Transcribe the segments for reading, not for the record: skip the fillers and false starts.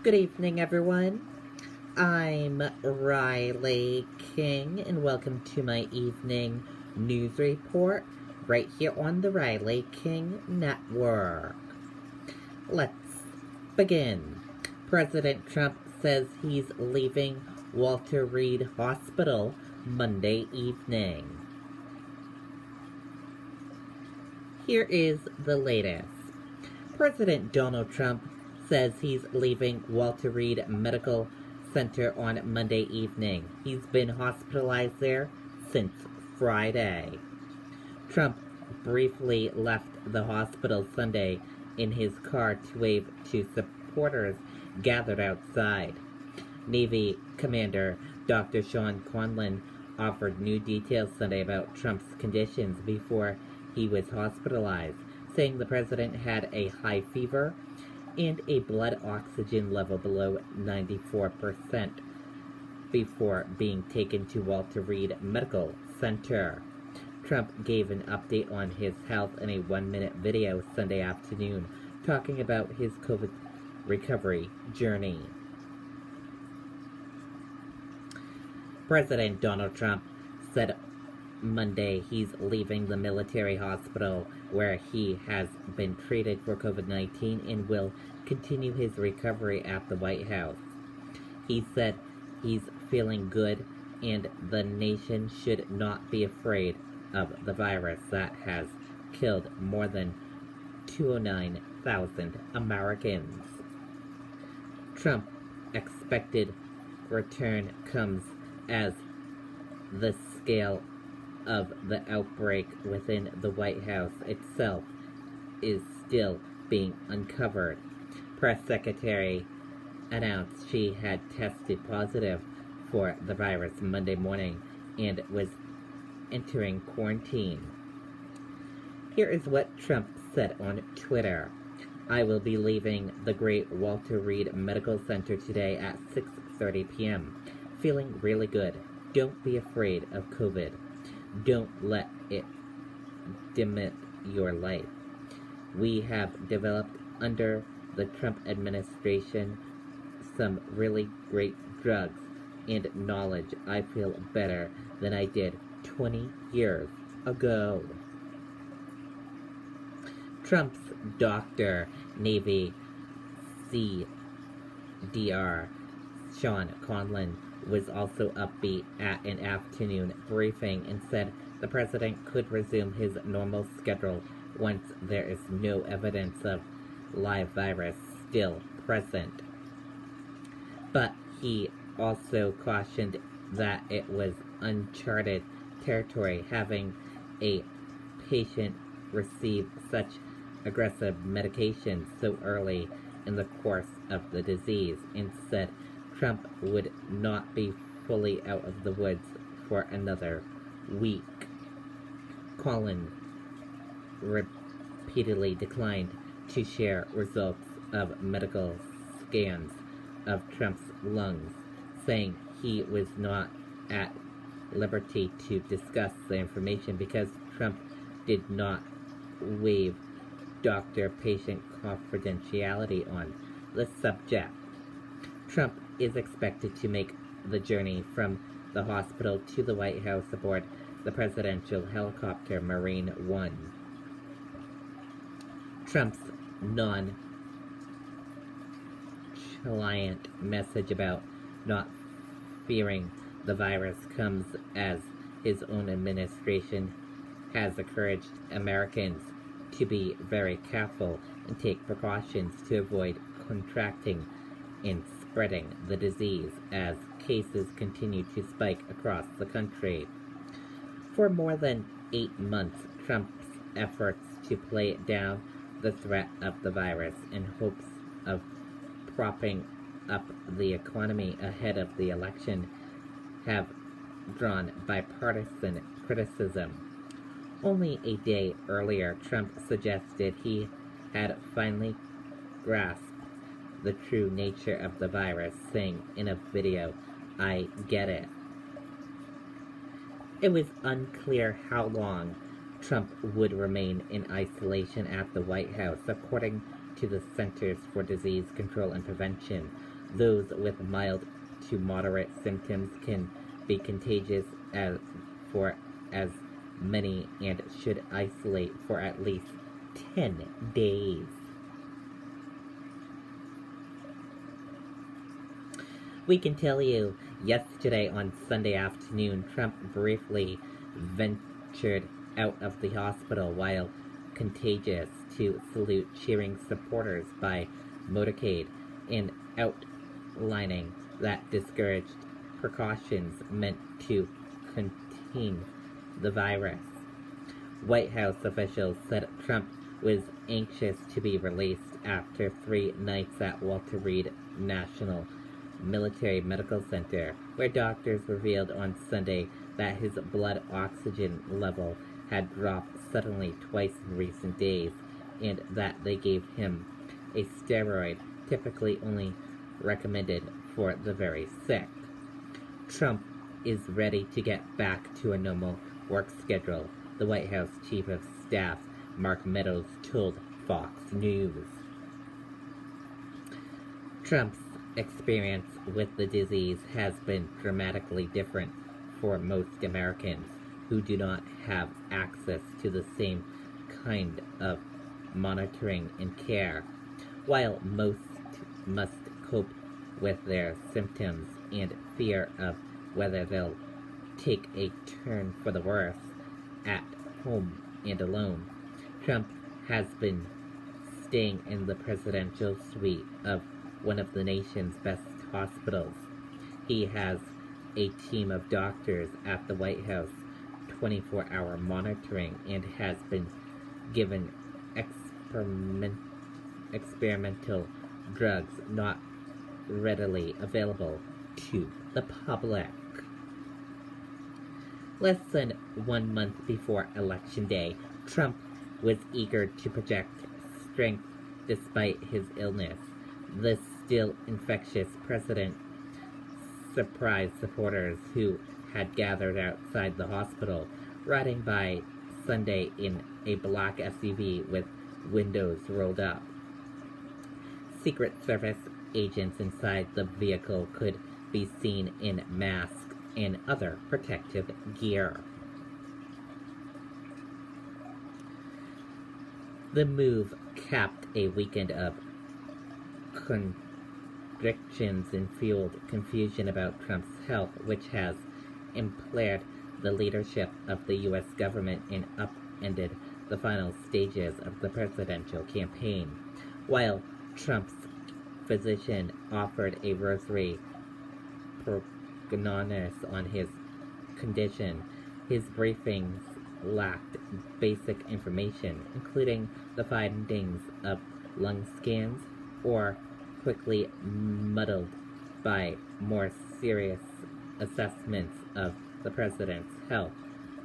Good evening, everyone. I'm Riley King, and welcome to my evening news report right here on the Riley King Network. Let's begin. President Trump says he's leaving Walter Reed Hospital Monday evening. Here is the latest. President Donald Trump says he's leaving Walter Reed Medical Center on Monday evening. He's been hospitalized there since Friday. Trump briefly left the hospital Sunday in his car to wave to supporters gathered outside. Navy Commander Dr. Sean Conlon offered new details Sunday about Trump's conditions before he was hospitalized, saying the president had a high fever and a blood oxygen level below 94% before being taken to Walter Reed Medical Center. Trump gave an update on his health in a 1-minute video Sunday afternoon, talking about his COVID recovery journey. President Donald Trump said Monday he's leaving the military hospital where he has been treated for COVID-19 and will continue his recovery at the White House. He said he's feeling good and the nation should not be afraid of the virus that has killed more than 209,000 Americans. Trump's expected return comes as the scale of the outbreak within the White House itself is still being uncovered. Press Secretary announced she had tested positive for the virus Monday morning and was entering quarantine. Here is what Trump said on Twitter. I will be leaving the great Walter Reed Medical Center today at 6:30 p.m. Feeling really good. Don't be afraid of COVID. Don't let it dim your life. We have developed under the Trump administration some really great drugs and knowledge. I feel better than I did 20 years ago. Trump's doctor, Navy CDR Sean Conlon, was also upbeat at an afternoon briefing and said the president could resume his normal schedule once there is no evidence of live virus still present. But he also cautioned that it was uncharted territory having a patient receive such aggressive medication so early in the course of the disease, and said Trump would not be fully out of the woods for another week. Conlon repeatedly declined to share results of medical scans of Trump's lungs, saying he was not at liberty to discuss the information because Trump did not waive doctor-patient confidentiality on the subject. Trump is expected to make the journey from the hospital to the White House aboard the presidential helicopter Marine One. Trump's nonchalant message about not fearing the virus comes as his own administration has encouraged Americans to be very careful and take precautions to avoid contracting and spreading the disease as cases continue to spike across the country. For more than 8 months, Trump's efforts to play down the threat of the virus in hopes of propping up the economy ahead of the election have drawn bipartisan criticism. Only a day earlier, Trump suggested he had finally grasped the true nature of the virus, saying in a video, "I get it." It was unclear how long Trump would remain in isolation at the White House, according to the Centers for Disease Control and Prevention. Those with mild to moderate symptoms can be contagious for as many and should isolate for at least 10 days. We can tell you, yesterday on Sunday afternoon, Trump briefly ventured out of the hospital while contagious to salute cheering supporters by motorcade and outlining that discouraged precautions meant to contain the virus. White House officials said Trump was anxious to be released after 3 nights at Walter Reed National Military Medical Center, where doctors revealed on Sunday that his blood oxygen level had dropped suddenly twice in recent days, and that they gave him a steroid typically only recommended for the very sick. Trump is ready to get back to a normal work schedule, the White House Chief of Staff, Mark Meadows, told Fox News. Trump's experience with the disease has been dramatically different for most Americans who do not have access to the same kind of monitoring and care. While most must cope with their symptoms and fear of whether they'll take a turn for the worse at home and alone, Trump has been staying in the presidential suite of one of the nation's best hospitals. He has a team of doctors at the White House 24-hour monitoring and has been given experimental drugs not readily available to the public. Less than 1 month before Election Day, Trump was eager to project strength despite his illness. The still infectious president surprised supporters who had gathered outside the hospital, riding by Sunday in a black SUV with windows rolled up. Secret Service agents inside the vehicle could be seen in masks and other protective gear. The move capped a weekend of contradictions and fueled confusion about Trump's health, which has impaired the leadership of the U.S. government and upended the final stages of the presidential campaign. While Trump's physician offered a rosary prognosis on his condition, his briefings lacked basic information, including the findings of lung scans, or quickly muddled by more serious assessments of the president's health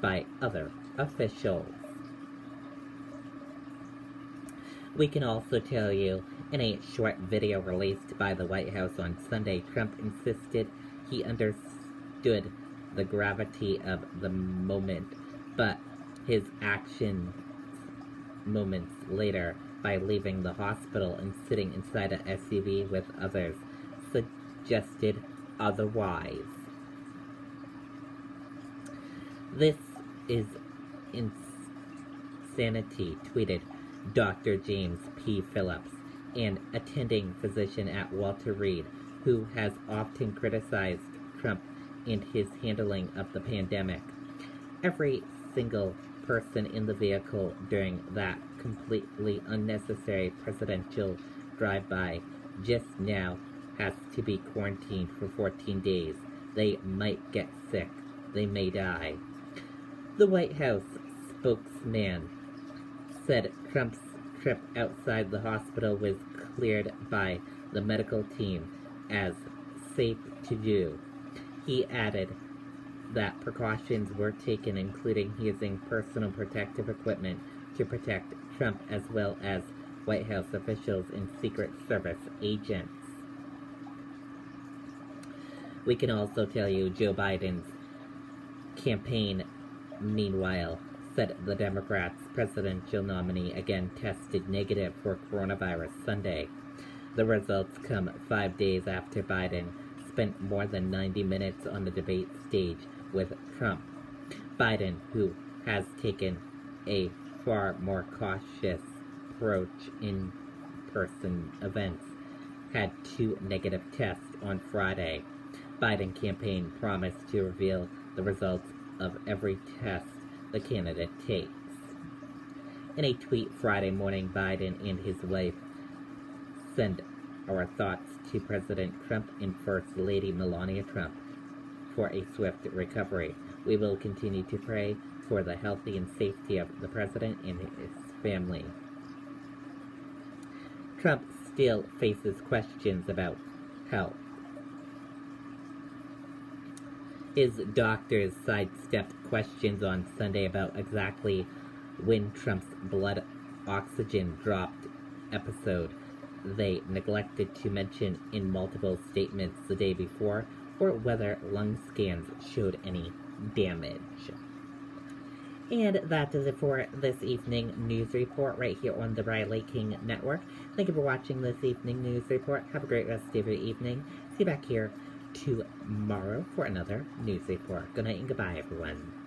by other officials. We can also tell you, in a short video released by the White House on Sunday, Trump insisted he understood the gravity of the moment, but his actions moments later by leaving the hospital and sitting inside an SUV with others suggested otherwise. This is insanity, tweeted Dr. James P. Phillips, an attending physician at Walter Reed, who has often criticized Trump and his handling of the pandemic. Every single person in the vehicle during that completely unnecessary presidential drive-by just now has to be quarantined for 14 days. They might get sick. They may die. The White House spokesman said Trump's trip outside the hospital was cleared by the medical team as safe to do. He added that precautions were taken, including using personal protective equipment to protect Trump, as well as White House officials and Secret Service agents. We can also tell you Joe Biden's campaign, meanwhile, said the Democrats' presidential nominee again tested negative for coronavirus Sunday. The results come 5 days after Biden spent more than 90 minutes on the debate stage with Trump. Biden, who has taken a far more cautious approach in person events, had 2 negative tests on Friday. Biden campaign promised to reveal the results of every test the candidate takes. In a tweet Friday morning, Biden and his wife send our thoughts to President Trump and First Lady Melania Trump for a swift recovery. We will continue to pray for the health and safety of the president and his family. Trump still faces questions about health. His doctors sidestepped questions on Sunday about exactly when Trump's blood oxygen dropped episode they neglected to mention in multiple statements the day before, or whether lung scans showed any damage. And that does it for this evening news report right here on the Riley King Network. Thank you for watching this evening news report. Have a great rest of your evening. See you back here tomorrow for another news report. Good night and goodbye, everyone.